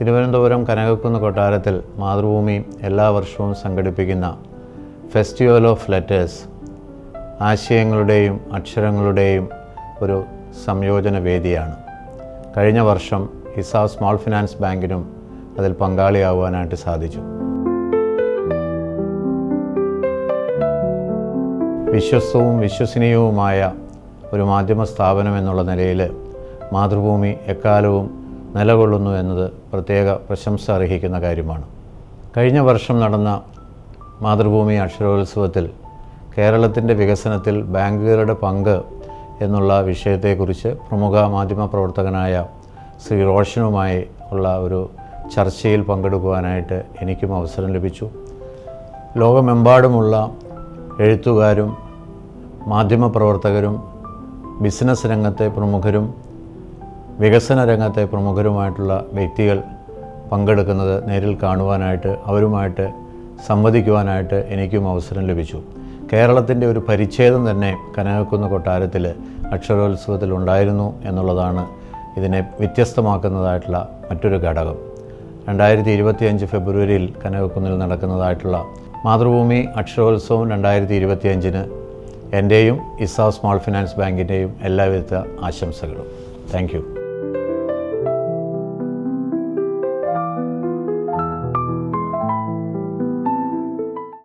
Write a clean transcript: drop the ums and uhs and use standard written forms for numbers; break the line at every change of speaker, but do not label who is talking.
തിരുവനന്തപുരം കനകക്കുന്ന് കൊട്ടാരത്തിൽ മാതൃഭൂമി എല്ലാ വർഷവും സംഘടിപ്പിക്കുന്ന ഫെസ്റ്റിവൽ ഓഫ് ലെറ്റേഴ്സ് ആശയങ്ങളുടെയും അക്ഷരങ്ങളുടെയും ഒരു സംയോജന വേദിയാണ്. കഴിഞ്ഞ വർഷം ഹിസാബ് സ്മോൾ ഫിനാൻസ് ബാങ്കിനും അതിൽ പങ്കാളിയാവാനായിട്ട് സാധിച്ചു. വിശ്വസ്തവും വിശ്വസനീയവുമായ ഒരു മാധ്യമ സ്ഥാപനം എന്നുള്ള നിലയിൽ മാതൃഭൂമി എക്കാലവും നിലകൊള്ളുന്നു എന്നത് പ്രത്യേക പ്രശംസ അർഹിക്കുന്ന കാര്യമാണ്. കഴിഞ്ഞ വർഷം നടന്ന മാതൃഭൂമി അക്ഷരോത്സവത്തിൽ കേരളത്തിൻ്റെ വികസനത്തിൽ ബാങ്കുകളുടെ പങ്ക് എന്നുള്ള വിഷയത്തെക്കുറിച്ച് പ്രമുഖ മാധ്യമപ്രവർത്തകനായ ശ്രീ റോഷനുമായി ഉള്ള ഒരു ചർച്ചയിൽ പങ്കെടുക്കുവാനായിട്ട് എനിക്കും അവസരം ലഭിച്ചു. ലോകമെമ്പാടുമുള്ള എഴുത്തുകാരും മാധ്യമപ്രവർത്തകരും ബിസിനസ് രംഗത്തെ പ്രമുഖരും വികസന രംഗത്തെ പ്രമുഖരുമായിട്ടുള്ള വ്യക്തികൾ പങ്കെടുക്കുന്നത് നേരിൽ കാണുവാനായിട്ട് അവരുമായിട്ട് സംവദിക്കുവാനായിട്ട് എനിക്കും അവസരം ലഭിച്ചു. കേരളത്തിൻ്റെ ഒരു പരിച്ഛേദം തന്നെ കനകക്കുന്ന് കൊട്ടാരത്തിൽ അക്ഷരോത്സവത്തിൽ ഉണ്ടായിരുന്നു എന്നുള്ളതാണ് ഇതിനെ വ്യത്യസ്തമാക്കുന്നതായിട്ടുള്ള മറ്റൊരു ഘടകം. 2025 ഫെബ്രുവരിയിൽ കനകക്കുന്നിൽ നടക്കുന്നതായിട്ടുള്ള മാതൃഭൂമി അക്ഷരോത്സവം 2025 എൻ്റെയും ഹിസാബ് സ്മോൾ ഫിനാൻസ് ബാങ്കിൻ്റെയും എല്ലാവിധ ആശംസകളും. Thank you.